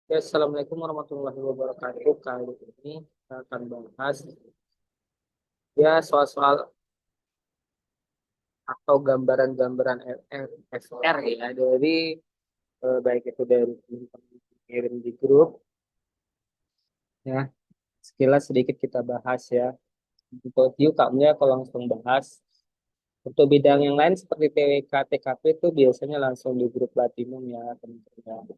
Ya, Assalamualaikum warahmatullahi wabarakatuh. Kali ini kita akan bahas ya soal-soal atau gambaran-gambaran FR ya dari baik itu dari kirim di grup ya. Sekilas sedikit kita bahas ya. Untuk view kamu ya kalau langsung bahas. Untuk bidang yang lain seperti TWK, TKP itu biasanya langsung di grup Platinum ya teman-teman.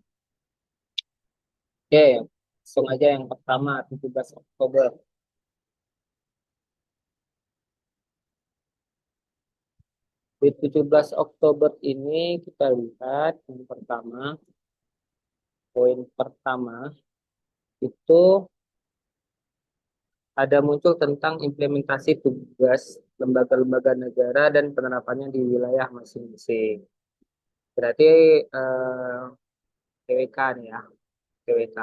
Oke, langsung aja yang pertama 17 Oktober. Di 17 Oktober ini kita lihat yang pertama, poin pertama itu ada muncul tentang implementasi tugas lembaga-lembaga negara dan penerapannya di wilayah masing-masing. Berarti TWK nih ya, TWK.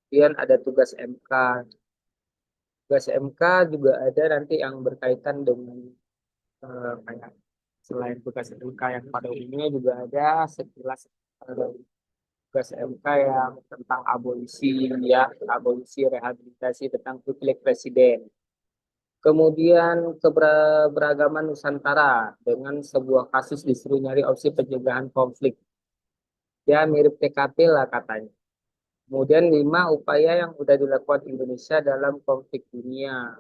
Kemudian ada tugas MK. Tugas MK juga ada nanti yang berkaitan dengan kayak selain tugas MK yang pada umumnya juga ada sekilas tugas MK yang tentang abolisi ya, abolisi rehabilitasi tentang privilege presiden. Kemudian keberagaman Nusantara dengan sebuah kasus disuruh nyari opsi pencegahan konflik. Ya mirip TKP lah katanya. Kemudian 5 upaya yang sudah dilakukan Indonesia dalam konflik dunia.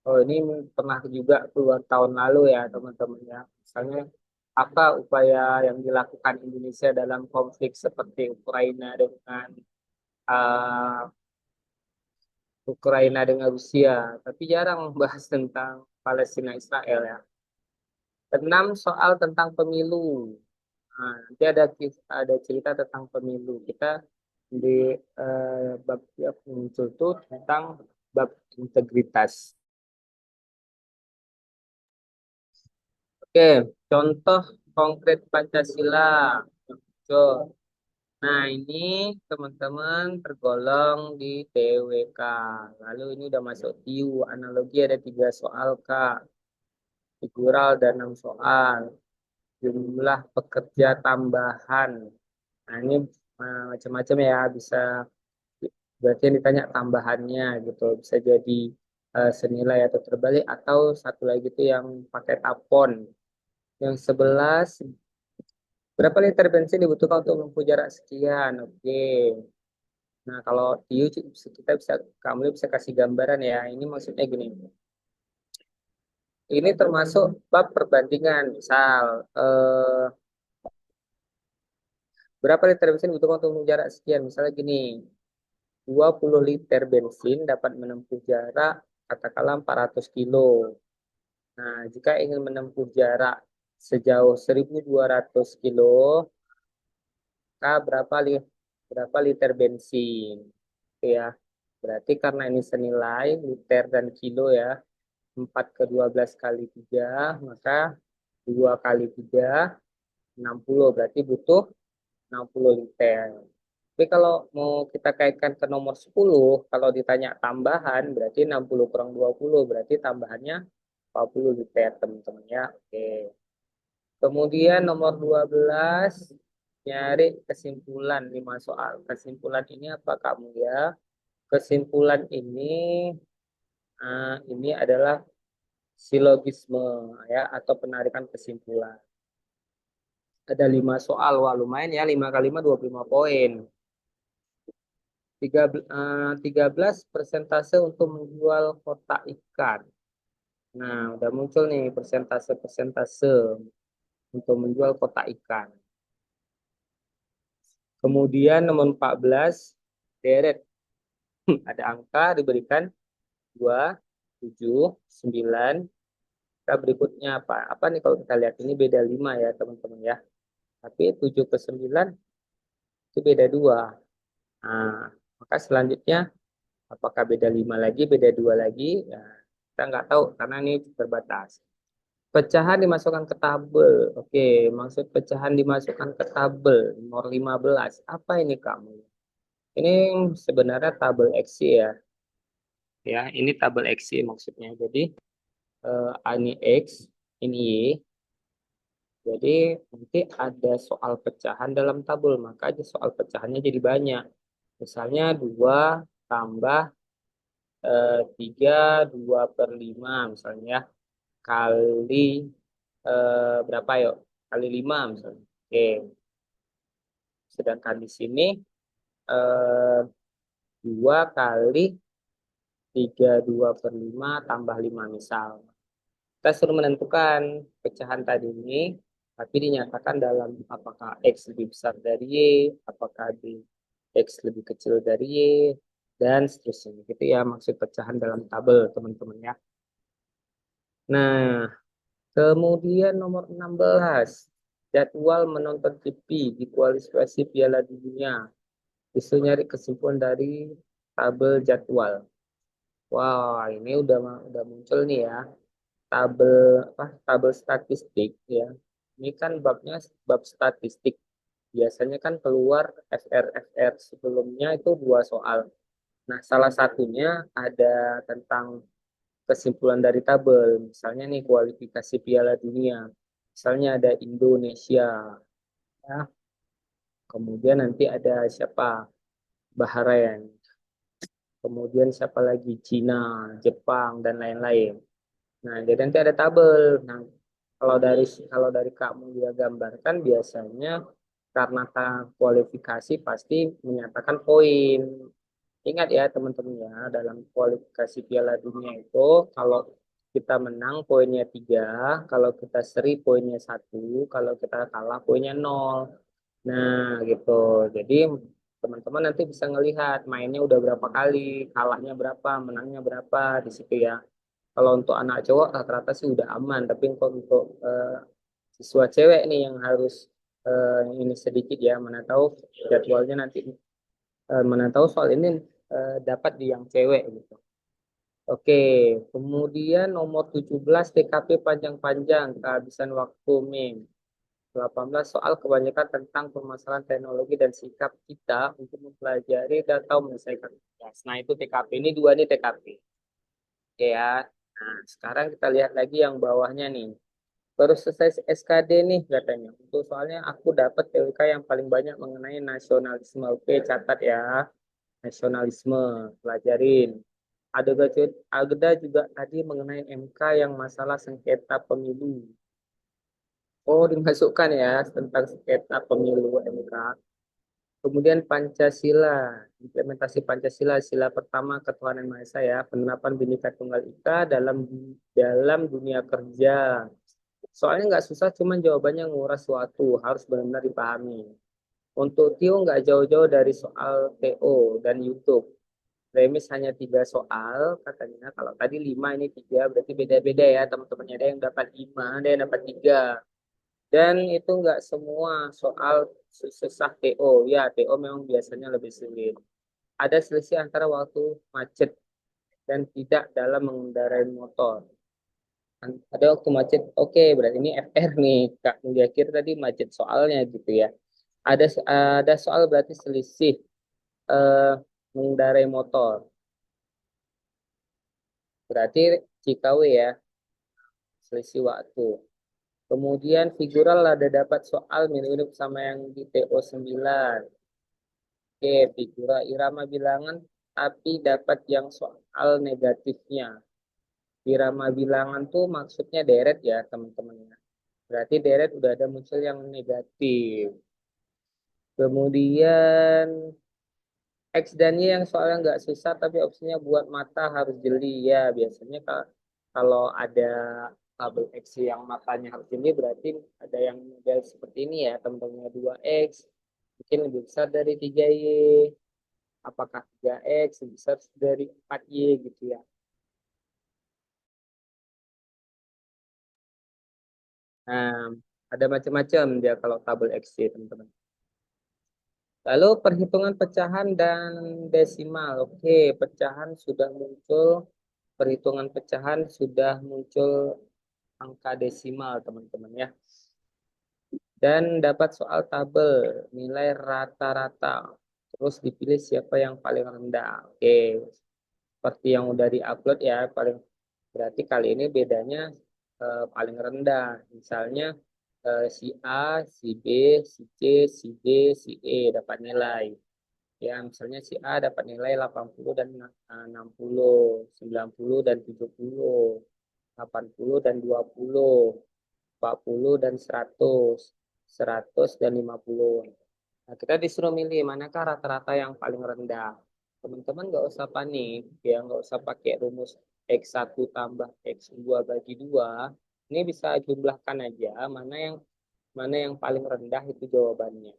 Oh ini pernah juga keluar tahun lalu ya teman-teman ya. Misalnya apa upaya yang dilakukan Indonesia dalam konflik seperti uh, Ukraina dengan Rusia, tapi jarang membahas tentang Palestina Israel ya. Enam soal tentang pemilu. Nah, nanti ada cerita tentang pemilu. Kita di bab yang muncul tuh tentang bab integritas. Oke, contoh konkret Pancasila. Muncul. Nah, ini teman-teman tergolong di TWK. Lalu ini udah masuk TIU. Analogi ada 3 soal, Kak. Figural dan 6 soal. Jumlah pekerja tambahan. Nah, ini macam-macam ya. Bisa berarti yang ditanya tambahannya gitu. Bisa jadi senilai atau terbalik. Atau satu lagi itu yang pakai tapon. Yang 11, berapa liter bensin dibutuhkan untuk menempuh jarak sekian? Oke. Nah, kalau Tiu kita bisa kamu bisa kasih gambaran ya. Ini maksudnya gini. Ini termasuk bab perbandingan. Misal berapa liter bensin dibutuhkan untuk menempuh jarak sekian? Misalnya gini, 20 liter bensin dapat menempuh jarak katakanlah 400 kilo. Nah, jika ingin menempuh jarak sejauh 1.200 kilo, maka berapa liter bensin? Oke ya. Berarti karena ini senilai liter dan kilo ya, 4 ke 12 kali 3 maka 2 kali 3 60. Berarti butuh 60 liter. Tapi kalau mau kita kaitkan ke nomor 10, kalau ditanya tambahan, berarti 60 kurang 20, berarti tambahannya 40 liter, teman-teman ya. Oke. Kemudian nomor 12, nyari kesimpulan 5 soal. Kesimpulan ini apa kamu ya? Kesimpulan ini adalah silogisme ya atau penarikan kesimpulan. Ada 5 soal, wah lumayan ya, 5 kali 5 25 poin. 13 persentase untuk menjual kotak ikan. Nah, udah muncul nih persentase-persentase untuk menjual kotak ikan. Kemudian nomor 14, deret. Ada angka diberikan 2, 7, 9. Kita berikutnya apa? Apa nih kalau kita lihat ini beda 5 ya teman-teman ya. Tapi 7 ke 9 itu beda 2. Nah, maka selanjutnya apakah beda 5 lagi, beda 2 lagi? Ya, kita nggak tahu karena ini terbatas. Pecahan dimasukkan ke tabel. Oke, maksud pecahan dimasukkan ke tabel nomor 15. Apa ini kamu? Ini sebenarnya tabel Excel ya. Ya, ini tabel Excel maksudnya. Jadi ini X, ini Y. Jadi nanti ada soal pecahan dalam tabel, maka aja soal pecahannya jadi banyak. Misalnya 2 tambah 3, 2 per 5 misalnya ya. Kali berapa yuk? Kali 5 misalnya. Oke, sedangkan di sini eh, 2 kali 3, 2 per 5 tambah 5 misal. Kita suruh menentukan pecahan tadi ini, tapi dinyatakan dalam apakah X lebih besar dari Y, apakah di X lebih kecil dari Y, dan seterusnya. Itu ya maksud pecahan dalam tabel, teman-teman ya. Nah, kemudian nomor 16, jadwal menonton TV di kualifikasi Piala Dunia. Disuruh nyari kesimpulan dari tabel jadwal. Wah, ini udah muncul nih ya. Tabel apa? Tabel statistik ya. Ini kan babnya bab statistik. Biasanya kan keluar FR sebelumnya itu 2 soal. Nah, salah satunya ada tentang kesimpulan dari tabel. Misalnya nih kualifikasi Piala Dunia. Misalnya ada Indonesia, ya. Kemudian nanti ada siapa? Bahrain. Kemudian siapa lagi? Cina, Jepang, dan lain-lain. Nah, jadi nanti ada tabel. Nah, kalau dari kamu dia gambarkan biasanya karena kualifikasi pasti menyatakan poin. Ingat ya teman-teman ya, dalam kualifikasi Piala Dunia itu kalau kita menang poinnya 3, kalau kita seri poinnya 1, kalau kita kalah poinnya 0. Nah, gitu. Jadi teman-teman nanti bisa ngelihat mainnya udah berapa kali, kalahnya berapa, menangnya berapa di situ ya. Kalau untuk anak cowok rata-rata sih udah aman, tapi untuk siswa cewek nih yang harus ini sedikit ya, mana tahu jadwalnya nanti mana tahu soal ini dapat di yang cewek gitu. Oke, kemudian nomor 17 TKP panjang-panjang, kehabisan waktu meme. 18 soal kebanyakan tentang permasalahan teknologi dan sikap kita untuk mempelajari dan tahu menyelesaikan tugas. Nah, itu TKP. Ini dua nih TKP. Oke ya. Nah, sekarang kita lihat lagi yang bawahnya nih. Baru selesai SKD nih katanya. Untuk soalnya aku dapat TWK yang paling banyak mengenai nasionalisme. Oke, catat ya. Nasionalisme, pelajarin. Ada juga tadi mengenai MK yang masalah sengketa pemilu. Oh, dimasukkan ya tentang sengketa pemilu MK. Kemudian Pancasila, implementasi Pancasila, sila pertama ketuhanan Maha Esa ya, penerapan Bhinneka Tunggal Ika dalam dunia kerja. Soalnya nggak susah, cuman jawabannya nguras waktu, harus benar-benar dipahami. Untuk TIO nggak jauh-jauh dari soal TO dan YouTube. Remis hanya 3 soal katanya. Kalau tadi 5 ini 3 berarti beda-beda ya teman-temannya. Ada yang dapat 5, ada yang dapat 3. Dan itu nggak semua soal susah TO. Ya, TO memang biasanya lebih sulit. Ada selisih antara waktu macet dan tidak dalam mengendarai motor. Ada waktu macet, oke, berarti ini FR nih. Kak Mulia kira tadi macet soalnya gitu ya. Ada ada soal berarti selisih eh, mengendarai motor. Berarti Cikawe ya, selisih waktu. Kemudian figural ada dapat soal mirip-mirip sama yang di TO 9. Oke, figura irama bilangan tapi dapat yang soal negatifnya. Irama bilangan tuh maksudnya deret ya teman-teman ya. Berarti deret udah ada muncul yang negatif. Kemudian X dan Y yang soalnya nggak susah tapi opsinya buat mata harus jeli ya. Biasanya kalau ada tabel X yang matanya harus jeli berarti ada yang model seperti ini ya. Teman-temannya 2X mungkin lebih besar dari 3Y. Apakah 3X lebih besar dari 4Y gitu ya. Nah, ada macam-macam dia kalau tabel X Y teman-teman. Lalu perhitungan pecahan dan desimal. Oke, pecahan sudah muncul, perhitungan pecahan sudah muncul angka desimal, teman-teman ya. Dan dapat soal tabel nilai rata-rata. Terus dipilih siapa yang paling rendah. Oke, seperti yang udah diupload ya, paling berarti kali ini bedanya paling rendah. Misalnya si A, si B, si C, si D, si E dapat nilai. Ya, misalnya si A dapat nilai 80 dan 60, 90 dan 70, 80 dan 20, 40 dan 100, 100 dan 50. Nah, kita disuruh milih manakah rata-rata yang paling rendah. Teman-teman nggak usah panik, ya nggak usah pakai rumus X1 tambah X2 bagi 2. Ini bisa jumlahkan aja mana yang paling rendah itu jawabannya.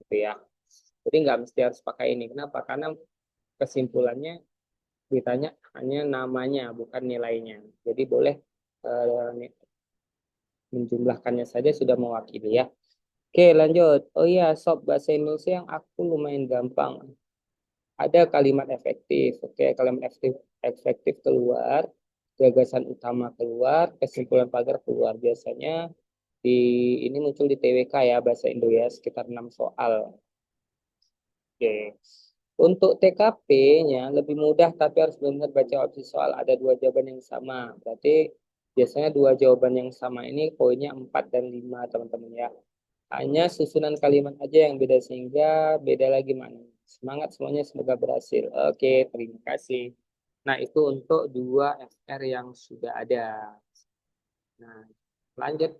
Gitu ya. Jadi nggak mesti harus pakai ini. Kenapa? Karena kesimpulannya ditanya hanya namanya, bukan nilainya. Jadi boleh menjumlahkannya saja sudah mewakili ya. Oke, lanjut. Oh iya, sob, bahasa Indonesia yang aku lumayan gampang. Ada kalimat efektif. Oke, kalimat efektif, efektif keluar, gagasan utama keluar, kesimpulan pagar keluar. Biasanya di ini muncul di TWK ya, bahasa Indo ya, sekitar 6 soal. Oke. Untuk TKP-nya lebih mudah tapi harus benar baca opsi soal. Ada dua jawaban yang sama. Berarti biasanya dua jawaban yang sama ini poinnya 4 dan 5 teman-teman ya. Hanya susunan kalimat aja yang beda sehingga beda lagi maknanya. Semangat semuanya semoga berhasil. Oke, terima kasih. Nah, itu untuk dua FR yang sudah ada. Nah, lanjut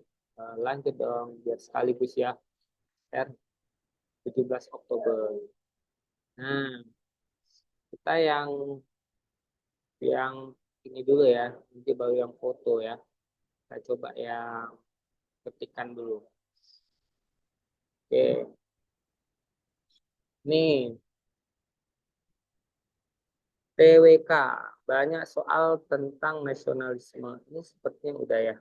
lanjut dong biar sekaligus ya. R 17 Oktober. Nah, kita yang ini dulu ya. Nanti baru yang foto ya. Kita coba yang ketikan dulu. Oke. Nih, TWK. Banyak soal tentang nasionalisme. Ini sepertinya udah ya.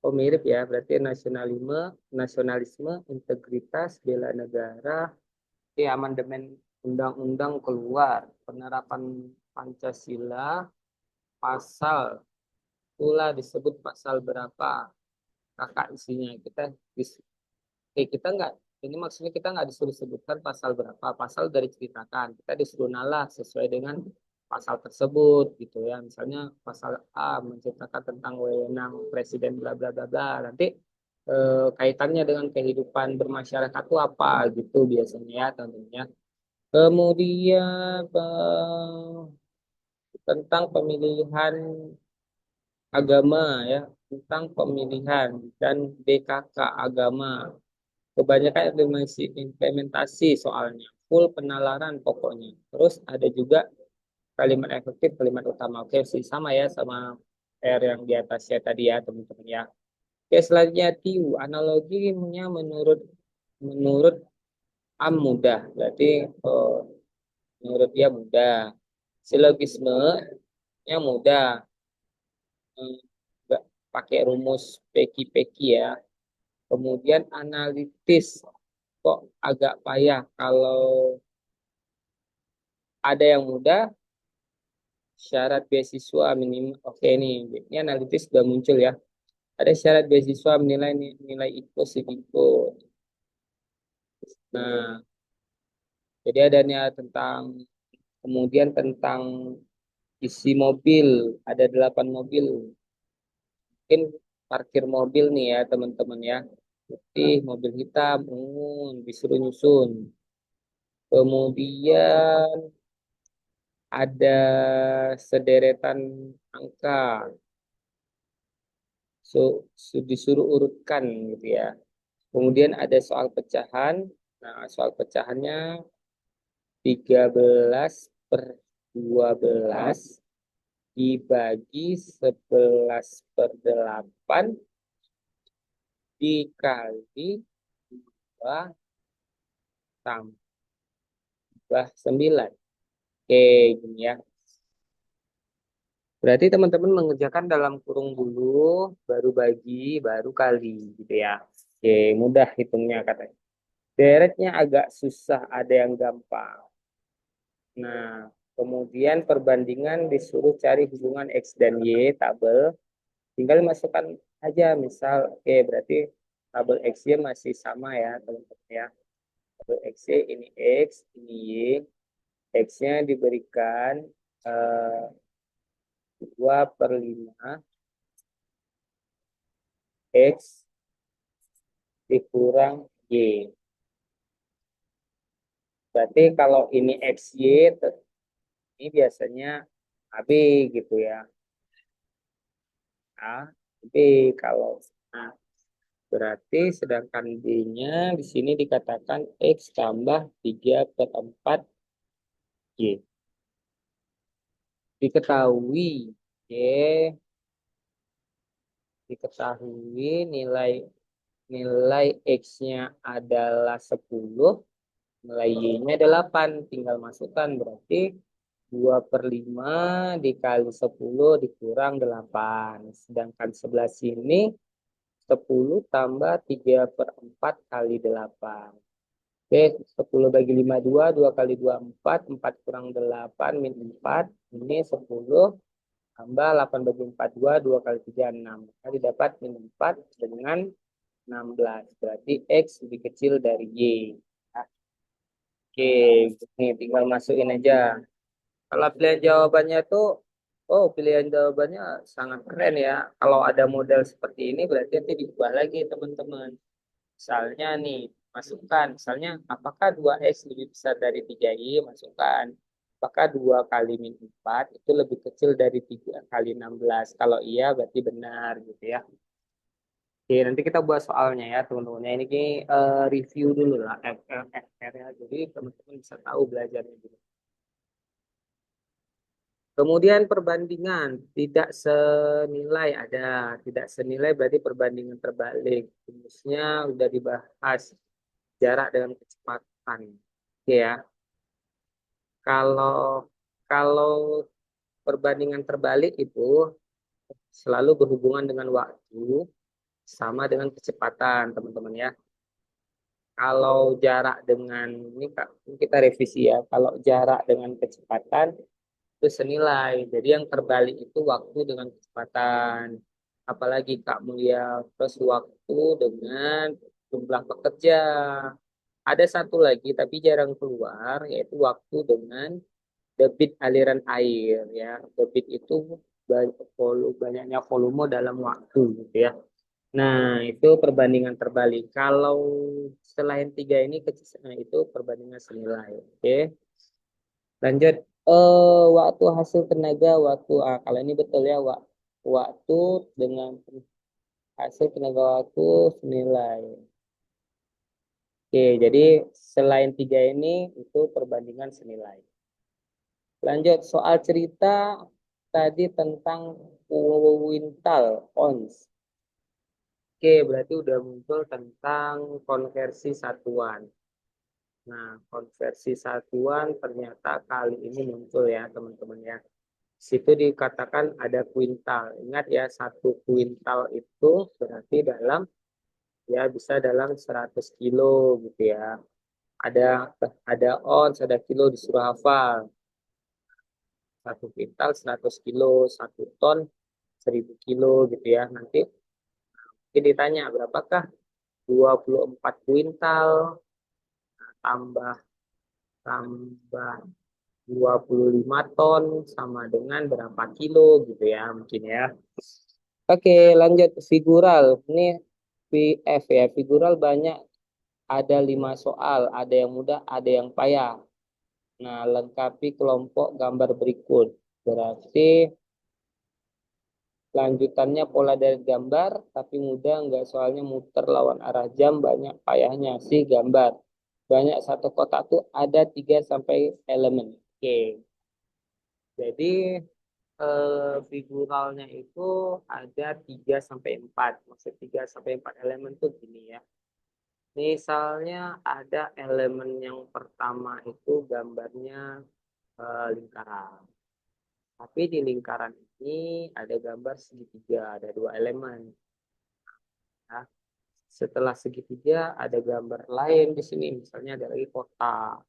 Oh mirip ya, berarti nasionalisme, integritas, bela negara, amandemen undang-undang keluar, penerapan Pancasila, pasal, itulah disebut pasal berapa, kakak isinya. Kita nggak, ini maksudnya kita nggak disuruh sebutkan pasal berapa, pasal dari ceritakan. Kita disuruh nalar sesuai dengan pasal tersebut gitu ya. Misalnya pasal A menceritakan tentang wewenang presiden bla bla bla bla. Nanti kaitannya dengan kehidupan bermasyarakat itu apa gitu biasanya ya tentunya. Kemudian tentang pemilihan agama ya, tentang pemilihan dan DKK agama. Kebanyakan implementasi soalnya, full penalaran pokoknya. Terus ada juga kalimat efektif, kalimat utama. Oke, sih sama ya sama R yang di atasnya tadi ya, teman-teman ya. Oke, selanjutnya TIU. Analoginya menurut menurut Am mudah. Berarti menurut dia mudah. Silogismenya mudah. Nggak pakai rumus peki-peki ya. Kemudian analitis kok agak payah kalau ada yang mudah syarat beasiswa minimal. Oke nih, ini analitis sudah muncul ya. Ada syarat beasiswa menilai nilai ikut ikut. Nah, jadi adanya tentang kemudian tentang isi mobil, ada 8 mobil. Mungkin parkir mobil nih ya teman-teman ya. Putih, mobil hitam, disuruh nyusun. Kemudian ada sederetan angka, disuruh urutkan gitu ya. Kemudian ada soal pecahan. Nah, soal pecahannya 13 per 12 dibagi 11 per 8 dikali 2 tambah 9. Oke, gini ya. Berarti teman-teman mengerjakan dalam kurung dulu, baru bagi, baru kali gitu ya. Oke, mudah hitungnya katanya. Deretnya agak susah, ada yang gampang. Nah, kemudian perbandingan disuruh cari hubungan X dan Y, tabel. Tinggal masukkan aja, misal, oke berarti tabel X-Y masih sama ya, teman-teman ya. Tabel X-Y ini X, ini Y. X-nya diberikan 2 per 5 X dikurang Y. Berarti kalau ini XY, ini biasanya AB gitu ya. A, B kalau A. Berarti sedangkan B-nya di sini dikatakan X tambah 3/4 Y. Diketahui Y, diketahui nilai nilai X-nya adalah 10, nilai Y-nya 8. Tinggal masukkan, berarti 2/5 dikali 10 dikurang 8. Sedangkan sebelah sini 10 tambah 3/4 kali 8. Oke, 10 bagi 5 2, 2 kali 2 4, 4 kurang 8, min 4. Ini 10 tambah 8 bagi 4 2, 2 kali 3 6. Maka dapat min 4 dengan 16. Berarti X lebih kecil dari Y. Oke, ini tinggal masukin aja. Kalau pilihan jawabannya tuh, oh pilihan jawabannya sangat keren ya. Kalau ada model seperti ini berarti nanti diubah lagi teman-teman. Misalnya nih, masukkan. Misalnya, apakah 2X lebih besar dari 3Y? Masukkan. Apakah 2 kali min 4 itu lebih kecil dari 3 kali 16? Kalau iya berarti benar gitu ya. Oke, nanti kita buat soalnya ya teman-teman. Ini review dulu lah FR ya. Jadi teman-teman bisa tahu belajarnya dulu. Kemudian perbandingan tidak senilai ada, tidak senilai berarti perbandingan terbalik. Rumusnya udah dibahas jarak dengan kecepatan. Oke ya. Kalau kalau perbandingan terbalik itu selalu berhubungan dengan waktu sama dengan kecepatan, teman-teman ya. Kalau jarak dengan ini Kak, kita revisi ya. Kalau jarak dengan kecepatan itu senilai. Jadi yang terbalik itu waktu dengan kecepatan. Apalagi Kak Mulia, terus waktu dengan jumlah pekerja. Ada satu lagi tapi jarang keluar, yaitu waktu dengan debit aliran air ya. Debit itu banyaknya volume dalam waktu gitu ya. Nah, itu perbandingan terbalik. Kalau selain tiga ini itu perbandingan senilai. Oke. Lanjut, waktu hasil tenaga, kalau ini betul ya, waktu dengan hasil tenaga waktu senilai. Oke, jadi selain tiga ini itu perbandingan senilai. Lanjut, soal cerita tadi tentang kuintal, ons. Oke, berarti udah muncul tentang konversi satuan. Nah, konversi satuan ternyata kali ini muncul ya teman-teman ya. Situ dikatakan ada kuintal. Ingat ya, satu kuintal itu berarti dalam ya bisa dalam 100 kilo gitu ya. Ada ons, ada kilo disuruh hafal. Satu kuintal 100 kilo, 1 ton 1000 kilo gitu ya. Nanti ditanya berapakah 24 kuintal tambah tambah 25 ton sama dengan berapa kilo gitu ya mungkin ya. Oke, lanjut figural. Ini VF ya. Figural banyak, ada 5 soal, ada yang mudah, ada yang payah. Nah, lengkapi kelompok gambar berikut. Berarti lanjutannya pola dari gambar, tapi mudah enggak, soalnya muter lawan arah jam, banyak payahnya sih gambar. Banyak satu kotak tuh ada 3 sampai elemen. Oke, jadi figuralnya itu ada 3 sampai 4. Maksud 3 sampai 4 elemen tuh gini ya. Misalnya ada elemen yang pertama itu gambarnya lingkaran. Tapi di lingkaran ini ada gambar segitiga, ada 2 elemen. Nah, setelah segitiga ada gambar lain di sini, misalnya ada lagi kotak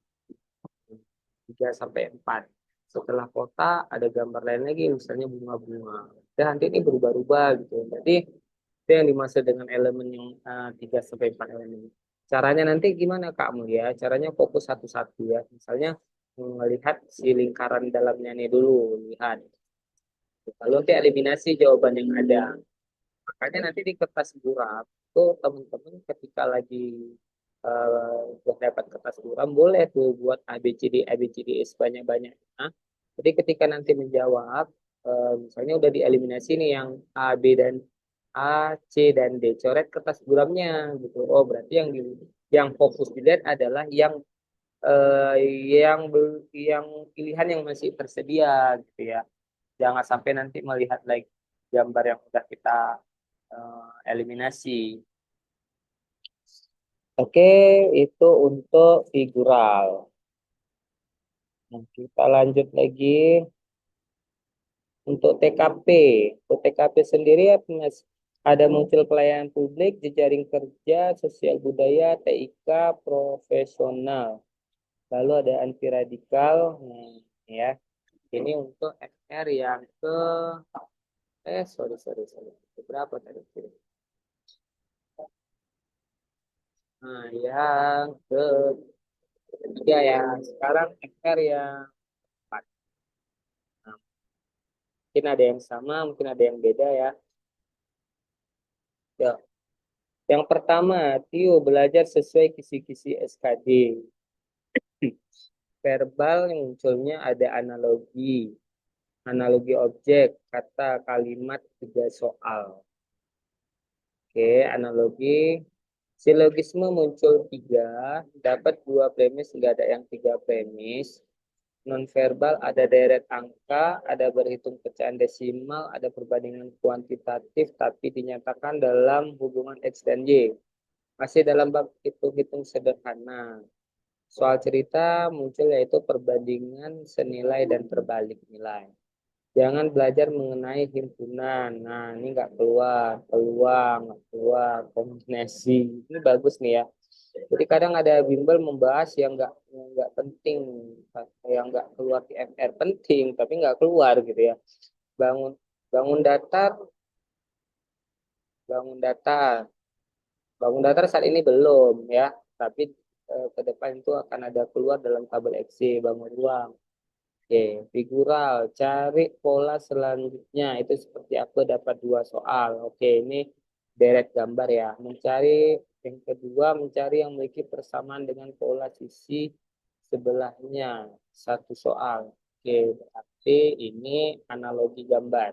3 sampai 4. Setelah kotak ada gambar lain lagi, misalnya bunga-bunga. Dan nanti ini berubah-ubah gitu. Jadi itu yang dimaksud dengan elemen yang 3 sampai 4 elemen. Caranya nanti gimana Kak Mulia? Caranya fokus satu-satu ya. Misalnya melihat si lingkaran dalamnya ini dulu, lihat. Lalu nanti eliminasi jawaban yang ada. Makanya nanti di kertas buram tuh teman-teman ketika lagi udah dapat kertas buram boleh tuh buat ABCD sebanyak-banyaknya. Jadi ketika nanti menjawab, misalnya udah dieliminasi nih yang A, C dan D, coret kertas buramnya gitu. Oh berarti yang fokus dilihat adalah eh, yang pilihan yang masih tersedia gitu ya. Jangan sampai nanti melihat lagi gambar yang udah kita eliminasi. Oke, itu untuk figural. Nah, kita lanjut lagi untuk TKP. Untuk TKP sendiri ya, Mas, ada muncul pelayanan publik, jejaring kerja, sosial budaya, TIK, profesional. Lalu ada anti radikal. Nah, ya, ini untuk FR yang sorry. Berapa tadi? Nah, yang ketiga ya. Sekarang FR yang 4. Nah, mungkin ada yang sama, mungkin ada yang beda ya. Ya, yang pertama, Tio belajar sesuai kisi-kisi SKD. Verbal yang munculnya ada analogi objek, kata, kalimat, tiga soal. Oke, analogi. Silogisme muncul tiga, dapat dua premis, nggak ada yang tiga premis. Nonverbal ada deret angka, ada berhitung pecahan desimal, ada perbandingan kuantitatif, tapi dinyatakan dalam hubungan X dan Y. Masih dalam bab hitung-hitung sederhana. Soal cerita muncul yaitu perbandingan senilai dan terbalik nilai. Jangan belajar mengenai himpunan. Nah, ini nggak keluar, peluang, nggak keluar, kombinasi. Ini bagus nih ya. Jadi kadang ada bimbel membahas yang nggak penting, yang nggak keluar di FR penting, tapi nggak keluar gitu ya. Bangun bangun datar, bangun datar, bangun datar saat ini belum ya, tapi ke depan itu akan ada keluar dalam tabel XC bangun ruang. Oke, figural, cari pola selanjutnya itu seperti apa dapat dua soal. Oke, ini deret gambar ya. Yang kedua, mencari yang memiliki persamaan dengan pola sisi sebelahnya. Satu soal. Oke, berarti ini analogi gambar.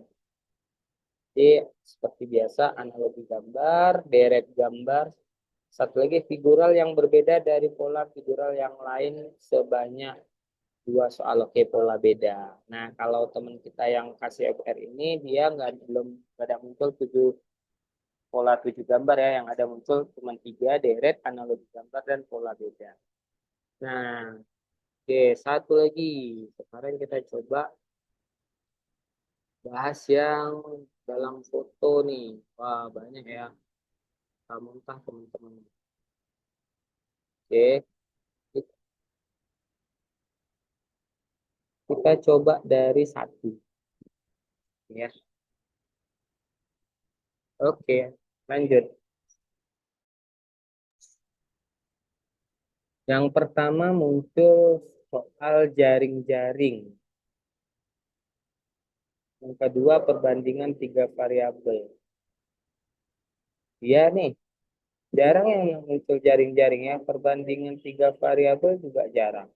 Jadi, seperti biasa, analogi gambar, deret gambar. Satu lagi, figural yang berbeda dari pola figural yang lain sebanyak dua soal. Oke, pola beda. Nah, kalau teman kita yang kasih FR ini dia belum ada muncul tujuh gambar ya, yang ada muncul cuma tiga, deret, analogi gambar dan pola beda. Nah, oke, satu lagi. Sekarang kita coba bahas yang dalam foto nih. Wah, banyak ya. Muntah teman-teman. Oke, kita coba dari satu ya. Oke, lanjut. Yang pertama muncul soal jaring-jaring. Yang kedua perbandingan tiga variabel. Iya nih, jarang yang muncul jaring-jaring ya. Perbandingan tiga variabel juga jarang.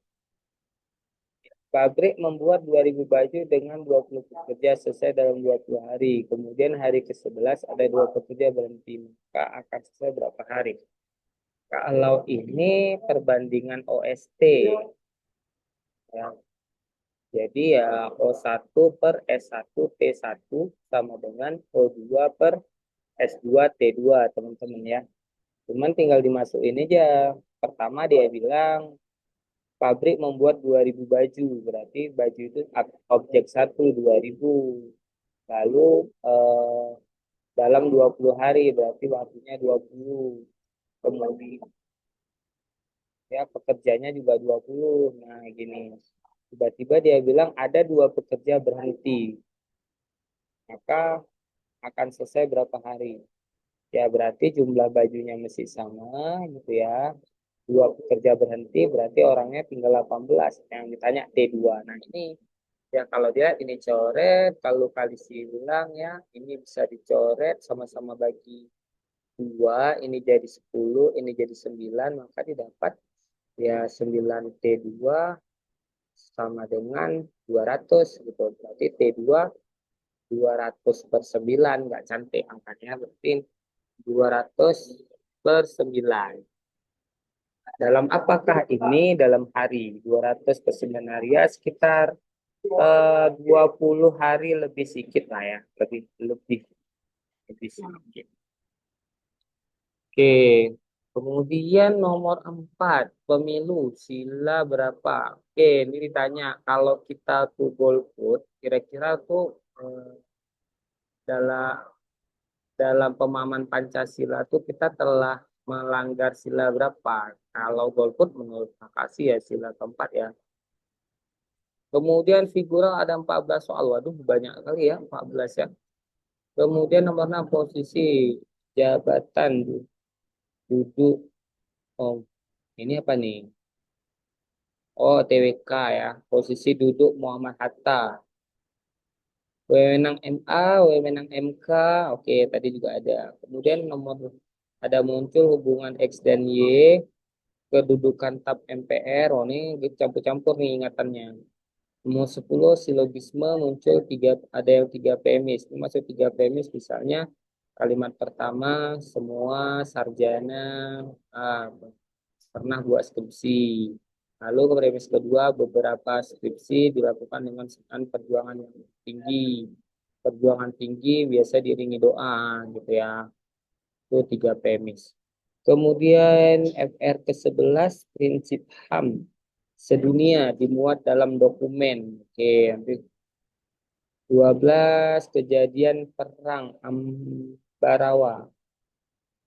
Pabrik membuat 2.000 baju dengan 20 pekerja selesai dalam 20 hari. Kemudian hari ke-11 ada dua pekerja berhenti. Maka akan selesai berapa hari? Kalau ini perbandingan OST. Ya. Jadi ya O1 per S1 T1 sama dengan O2 per S2 T2 teman-teman ya. Cuman tinggal dimasukin aja. Pertama dia bilang pabrik membuat 2.000 baju. Berarti baju itu objek satu 2.000. Lalu dalam 20 hari berarti waktunya 20. Kemudian ya pekerjanya juga 20. Nah gini. Tiba-tiba dia bilang ada dua pekerja berhenti. Maka akan selesai berapa hari? Ya berarti jumlah bajunya mesti sama gitu ya. Dua pekerja berhenti berarti orangnya tinggal 18. Yang ditanya T2. Nah ini Ya, kalau dia ini coret, kalau kali silang ya, ini bisa dicoret sama-sama bagi dua, ini jadi 10, ini jadi 9, maka didapat ya 9T2 sama dengan 200 gitu. Berarti T2 200 per 9, nggak cantik angkanya, berarti 200 per 9. Dalam apakah ini dalam hari? 200 per 9 hari ya sekitar 20 hari lebih sedikit lah ya. Lebih, lebih, lebih sedikit. Oke. Kemudian nomor 4, pemilu sila berapa? Oke, ini ditanya kalau kita tuh golput, kira-kira tuh dalam dalam pemahaman Pancasila tuh kita telah melanggar sila berapa? Kalau golput menurut Makasih ya sila keempat ya. Kemudian figural ada 14 soal. Waduh, banyak kali ya 14 ya. Kemudian nomor 6 posisi jabatan duduk. Oh, ini apa nih? Oh, TWK ya. Posisi duduk Muhammad Hatta. Wewenang MA, wewenang MK. Oke, tadi juga ada. Kemudian nomor ada muncul hubungan X dan Y, kedudukan tab MPR. Oh, ini campur-campur nih ingatannya. Nomor 10 silogisme muncul tiga, ada yang tiga premis. Ini masuk tiga premis misalnya kalimat pertama semua sarjana ah, pernah buat skripsi. Lalu ke premis kedua beberapa skripsi dilakukan dengan sekian perjuangan yang tinggi. Perjuangan tinggi biasa diiringi doa gitu ya. Itu tiga premis. Kemudian FR ke-11 prinsip HAM sedunia dimuat dalam dokumen. Oke, nanti 12 kejadian perang Ambarawa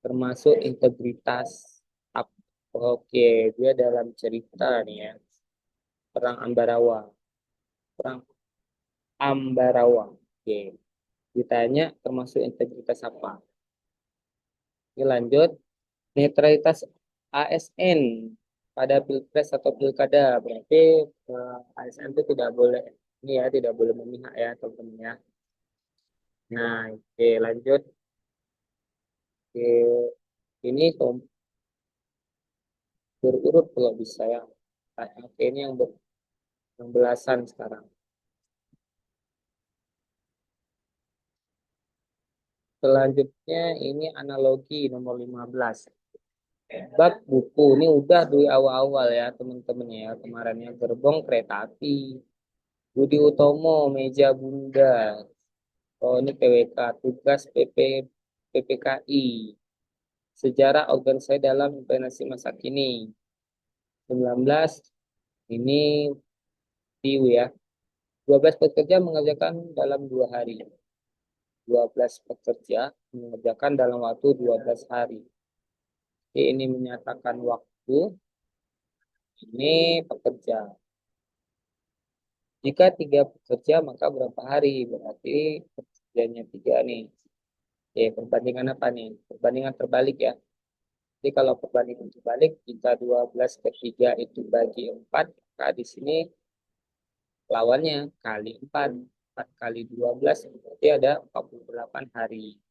termasuk integritas. Oke, dia dalam cerita nih ya. Perang Ambarawa. Perang Ambarawa. Oke, ditanya termasuk integritas apa? Ini lanjut. Netralitas ASN pada pilpres atau pilkada berarti ASN itu tidak boleh ini ya tidak boleh memihak ya teman-teman ya. Nah, oke lanjut. Oke, ini berurut kalau bisa ya. Nah, oke ini yang belasan sekarang. Selanjutnya ini analogi nomor 15. Bab buku ini udah dari awal-awal ya teman-teman ya kemarinnya gerbong kereta api. Budi Utomo meja bunda. Oh ini PWK tugas PPKI. Sejarah organisasi dalam implementasi masa kini. 19 ini TIW ya. 12 pekerja mengerjakan dalam 2 hari. 12 pekerja mengerjakan dalam waktu 12 hari. Jadi ini menyatakan waktu, ini pekerja. Jika 3 pekerja maka berapa hari? Berarti pekerjanya 3 nih. Oke, perbandingan apa nih? Perbandingan terbalik ya. Jadi kalau perbandingan terbalik, jika 12 ke 3 itu bagi 4, maka di sini lawannya kali 4. 4 kali 12 berarti ada 48 hari.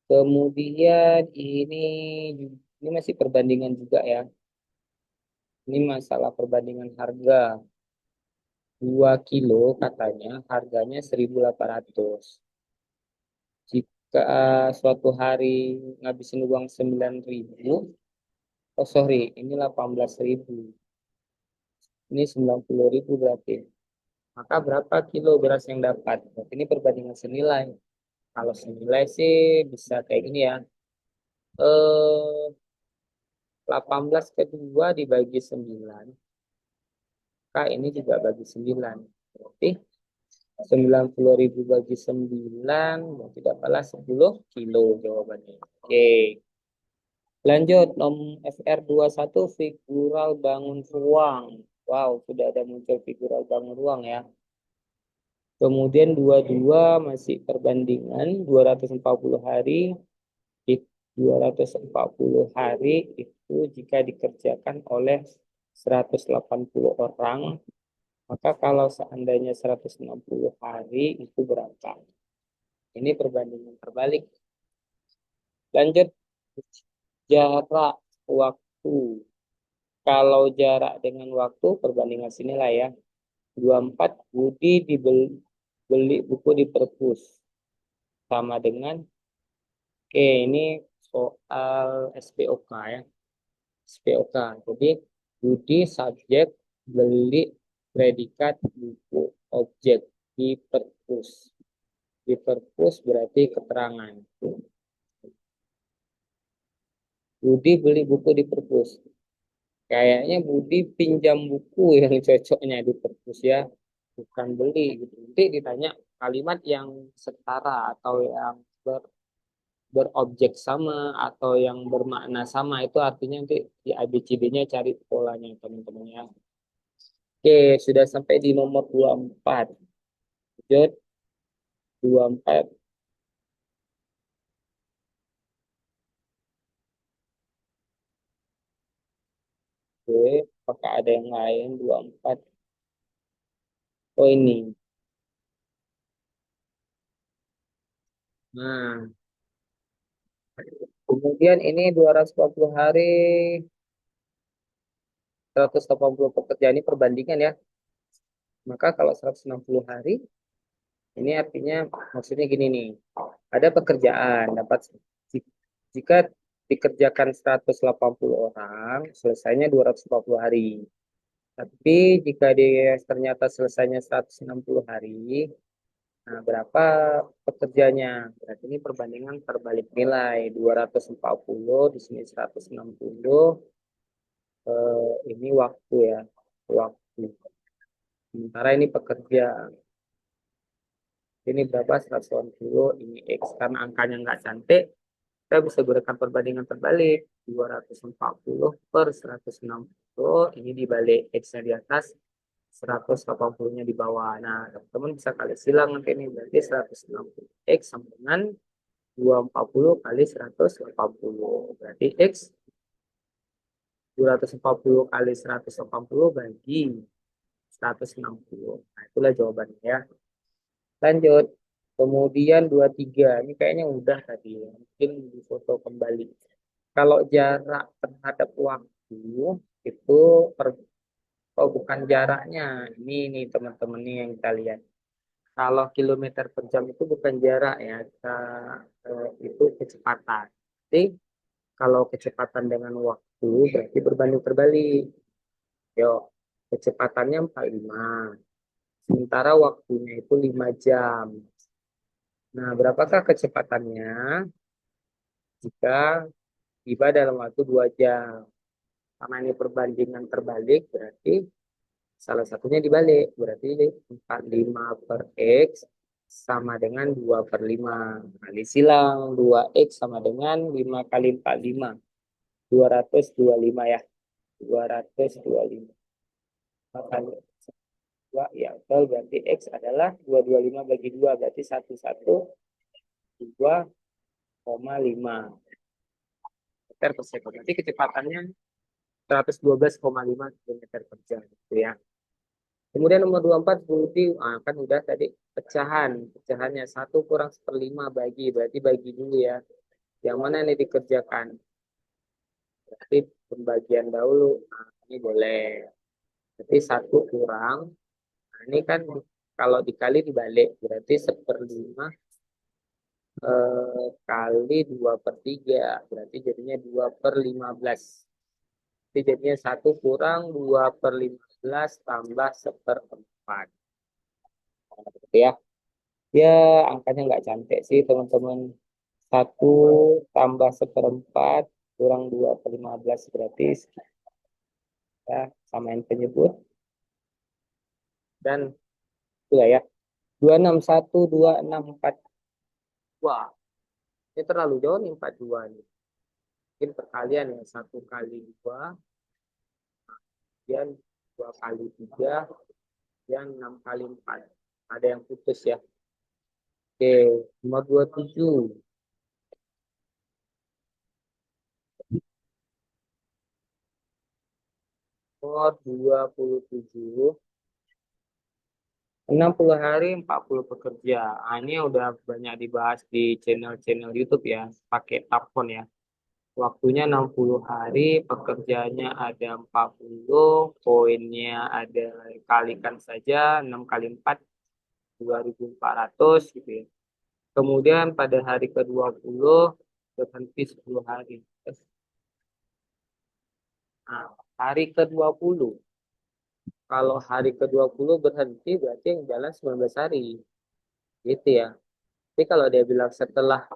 Kemudian ini masih perbandingan juga ya. Ini masalah perbandingan harga. 2 kilo katanya harganya 1.800. Jika suatu hari ngabisin uang 9.000, oh sorry, ini 18.000. Ini 90.000 berarti. Maka berapa kilo beras yang dapat? Berarti ini perbandingan senilai. Kalau senilai sih bisa kayak gini ya. Eh, 18 ke 2 dibagi 9. Maka ini juga bagi 9. Berarti 90.000 bagi 9. Berarti dapatlah 10 kilo jawabannya. Oke. Lanjut, FR21 figural bangun ruang. Wow, sudah ada muncul figural bangun ruang ya. Kemudian 22 masih perbandingan 240 hari. 240 hari itu jika dikerjakan oleh 180 orang Maka kalau seandainya 160 hari itu berapa? Ini perbandingan terbalik. Lanjut, jarak waktu. Kalau jarak dengan waktu, perbandingan sinilah ya. 24 Budi beli buku di perpus. Sama dengan, oke ini soal SPOK ya. SPOK. Jadi, Budi subjek beli predikat buku objek di perpus. Di perpus berarti keterangan. Budi beli buku di perpus. Kayaknya Budi pinjam buku yang cocoknya di perpus ya, bukan beli gitu. Nanti ditanya kalimat yang setara atau yang berobjek sama atau yang bermakna sama itu artinya nanti di ABCD-nya cari polanya teman-teman ya. Oke, sudah sampai di nomor 24. Lanjut 24. Oke, apakah ada yang lain 24? Oh ini. Nah, kemudian ini 240 hari 180 pekerjaan ini perbandingan ya. Maka kalau 160 hari, ini artinya maksudnya gini nih. Ada pekerjaan dapat jika dikerjakan 180 orang, selesainya 240 hari. Tapi jika dia ternyata selesainya 160 hari, nah berapa pekerjanya? Berarti ini perbandingan terbalik nilai. 240 di sini 160, ini waktu ya. Waktu. Sementara ini pekerja. Ini berapa? 180, ini X. Karena angkanya nggak cantik, kita bisa gunakan perbandingan terbalik. 240 per 160, ini dibalik X-nya di atas, 180-nya di bawah. Nah, teman-teman bisa kali silang nanti ini. Berarti 160 X sama dengan 240 kali 180. Berarti X 240 kali 180 bagi 160. Nah, itulah jawabannya ya. Lanjut. Kemudian 23. Ini kayaknya udah tadi ya. Mungkin di foto kembali. Kalau jarak terhadap waktu itu oh bukan jaraknya. Ini nih teman-teman nih yang kita lihat. Kalau kilometer per jam itu bukan jarak ya. Itu kecepatan. Jadi kalau kecepatan dengan waktu berarti berbanding terbalik. Yuk, kecepatannya 45. Sementara waktunya itu 5 jam. Nah, berapakah kecepatannya jika tiba dalam waktu 2 jam? Karena ini perbandingan terbalik, berarti salah satunya dibalik. Berarti 45 per X sama dengan 2 per 5. Kali silang 2X sama dengan 5 kali 45. 225 ya. 225. Kali 2, ya betul. Berarti X adalah 225 bagi 2. Berarti 112,5 meter per second. Nanti kecepatannya 112,5 kilometer per jam gitu ya. Kemudian nomor 24 Budi, kan udah tadi pecahan. Pecahannya 1 kurang 1/5 bagi, berarti bagi dulu ya. Yang mana ini dikerjakan? Berarti pembagian dahulu. Nah, ini boleh. Berarti 1 kurang. Nah, ini kan kalau dikali dibalik. Berarti 1/5 kali 2/3. Berarti jadinya 2/15. Jadi jadinya 1 kurang 2/15 tambah 1/4. Gitu ya. Ya, angkanya nggak cantik sih teman-teman. 1 tambah 1/4 kurang 2/15 berarti ya samain penyebut dan itu ya. 261 Wah, ini terlalu jauh nih 42 nih. Mungkin perkalian ya 1 kali 2, kemudian 2 kali 3, dan 6 kali 4. Ada yang putus ya. Oke, nomor 27. Nomor 27. 60 hari 40 pekerja. Ah, ini udah banyak dibahas di channel-channel YouTube ya, pakai tapon ya. Waktunya 60 hari, pekerjaannya ada 40, poinnya ada kalikan saja 6 kali 4 2.400 gitu ya. Kemudian pada hari ke-20 berhenti 10 hari. Nah, hari ke-20, kalau hari ke-20 berhenti berarti yang jalan 19 hari. Gitu ya. Tapi kalau dia bilang setelah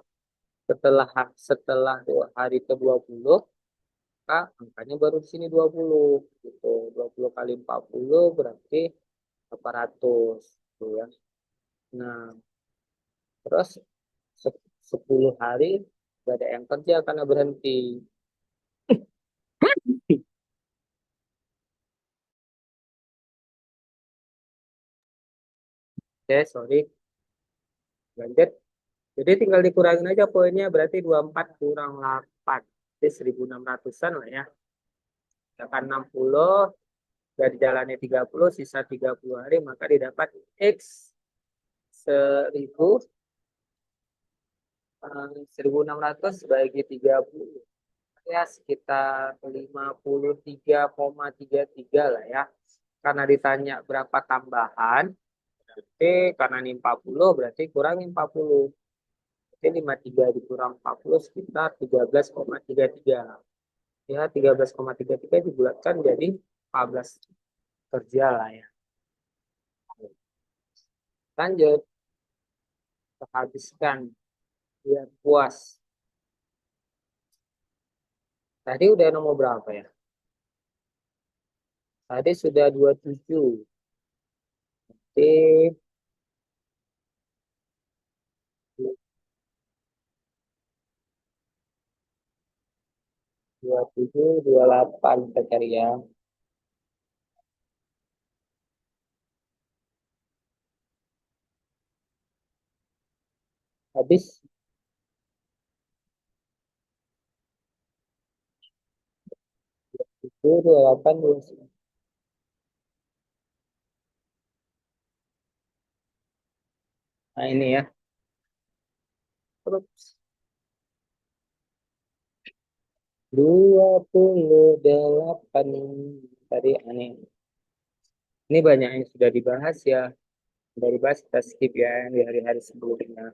setelah hari ke-20, maka angkanya baru di sini 20 gitu. 20 kali 40 berarti 800 gitu ya. Nah, terus 10 hari gak ada yang kerja karena berhenti. Oke, sorry. Lanjut. Jadi tinggal dikurangin aja poinnya berarti 24 kurang 8. Jadi 1.600-an lah ya. Sedangkan 60 dari jalannya 30 sisa 30 hari maka didapat X 1000 1.600 bagi 30 ya sekitar 53,33 lah ya. Karena ditanya berapa tambahan, berarti karena ini 40 berarti kurang 40. Berarti 53 dikurang 40 sekitar 13,33. Ya 13,33 dibulatkan jadi 14 kerja lah ya. Lanjut, kita habiskan biar puas. Tadi udah nomor berapa ya? Tadi sudah 27. Oke, 27, 28 kita cari ya. Habis itu 28, 29. Nah ini ya. Terus 28 tadi aneh. Ini banyak yang sudah dibahas ya. Sudah dibahas kita skip ya yang di hari-hari sebelumnya.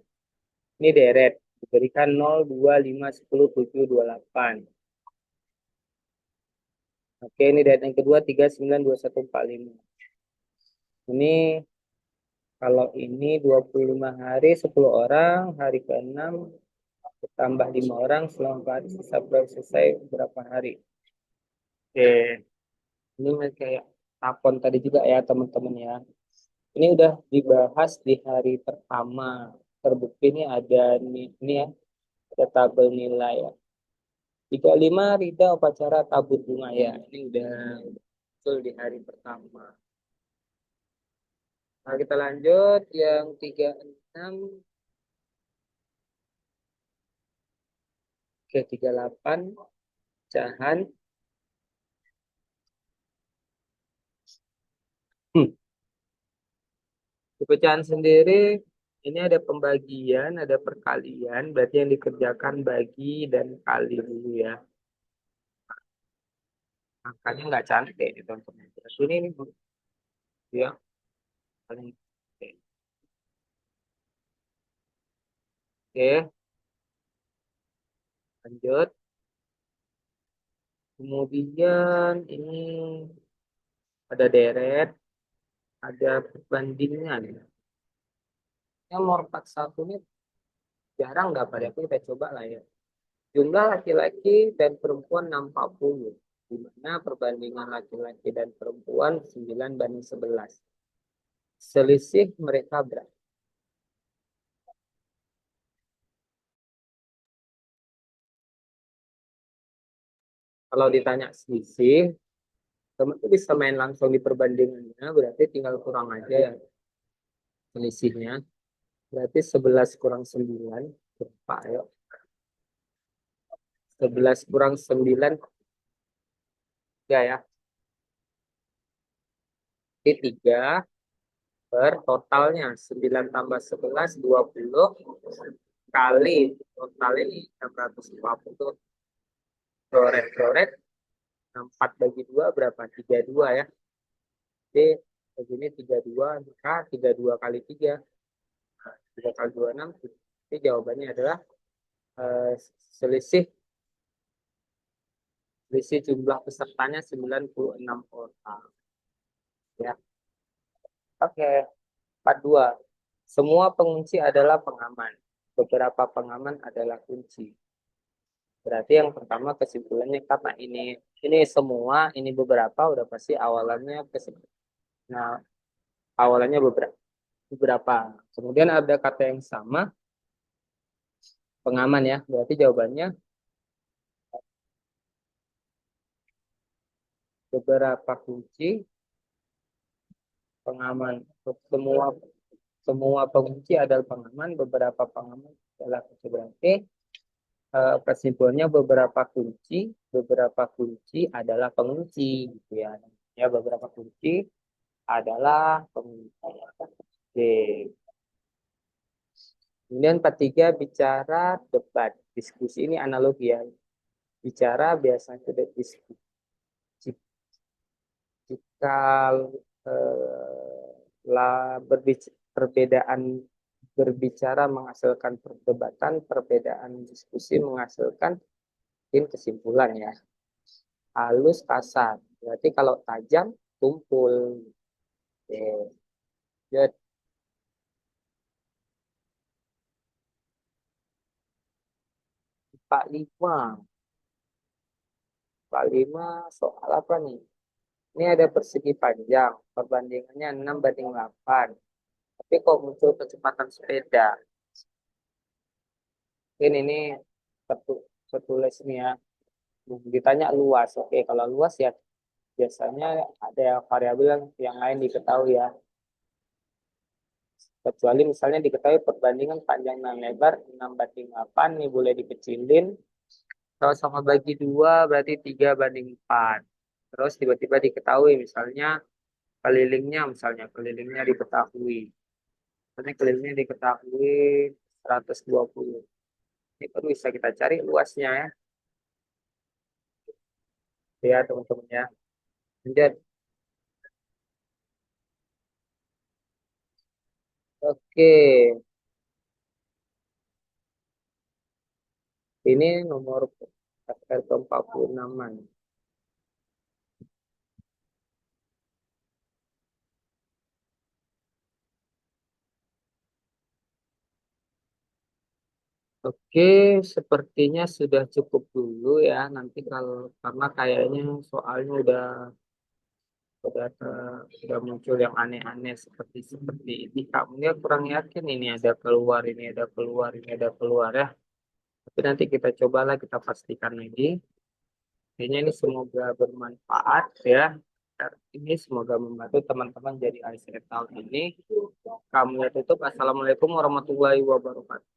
Ini deret. Diberikan 0, 2, 5, 10, 7, 28. Oke, ini deret yang kedua 3, 9, 2, 1, 4, 5. Ini kalau ini 25 hari 10 orang, hari ke-6 tambah 5 orang selama hari sisa belum selesai berapa hari. Oke, ini kayak tapon tadi juga ya teman-teman ya. Ini udah dibahas di hari pertama. Terbukti ini ada ini ya, ada tabel nilai ya. 35 Rida upacara tabur bunga ya. Ini udah muncul di hari pertama. Nah, kita lanjut yang 36 ke 38 pecahan. Hmm. Di pecahan sendiri ini ada pembagian, ada perkalian, berarti yang dikerjakan bagi dan kali dulu ya. Angkanya nggak cantik nih teman-teman. Berarti ini ya paling oke. Oke, lanjut. Kemudian ini ada deret, ada perbandingan. Yang nomor 41 ini jarang dapat ya, kita coba lah ya. Jumlah laki-laki dan perempuan 60. Di mana perbandingan laki-laki dan perempuan 9:11. Selisih mereka berapa? Kalau ditanya selisih, teman tuh bisa main langsung di perbandingannya, berarti tinggal kurang aja ya selisihnya. Berarti 11 kurang 9 berapa ya? 11 kurang 9 ya ya. Jadi 3 per totalnya 9 tambah 11 20 kali total ini 650 coret 4 bagi 2 berapa? 32 ya. Jadi begini 32 maka 32 kali 3 3 kali 2 6. Jadi jawabannya adalah eh, selisih selisih jumlah pesertanya 96 orang ya. Oke, 42. Semua pengunci adalah pengaman. Beberapa pengaman adalah kunci. Berarti yang pertama kesimpulannya karena ini semua, ini beberapa udah pasti awalannya kesimpulan. Nah, awalannya beberapa. Kemudian ada kata yang sama, pengaman ya. Berarti jawabannya beberapa kunci pengaman. Semua semua pengunci adalah pengaman, beberapa pengaman adalah kunci. Berarti kesimpulannya beberapa kunci adalah pengunci gitu ya. Ya, beberapa kunci adalah pengunci. Oke. Kemudian 43 bicara debat. Diskusi ini analogi ya. Bicara biasanya sudah diskusi. Jika perbedaan berbicara menghasilkan perdebatan, perbedaan diskusi menghasilkan kesimpulan ya. Halus kasar. Berarti kalau tajam tumpul. Oke. Jadi 45. 45 soal apa nih? Ini ada persegi panjang, perbandingannya 6 banding 8. Tapi kok muncul kecepatan sepeda? Ini tertulis nih ya. Ditanya luas. Oke, kalau luas ya biasanya ada variabel yang lain diketahui ya. Kecuali misalnya diketahui perbandingan panjang dan lebar 6 banding 8, ini boleh dikecilin. Kalau sama bagi 2 berarti 3 banding 4. Terus tiba-tiba diketahui misalnya kelilingnya diketahui. Misalnya kelilingnya diketahui 120. Ini baru bisa kita cari luasnya ya. Ya teman-teman ya. Kemudian, oke. Ini nomor chapter ke-46-an. Oke, sepertinya sudah cukup dulu ya. Nanti kalau karena kayaknya soalnya udah muncul yang aneh-aneh seperti ini. Kamu kurang yakin ini ada keluar, ini ada keluar, ini ada keluar ya. Tapi nanti kita cobalah kita pastikan lagi. Kayaknya ini semoga bermanfaat ya. Ini semoga membantu teman-teman jadi ICE tahun ini. Kamu tutup. Assalamualaikum warahmatullahi wabarakatuh.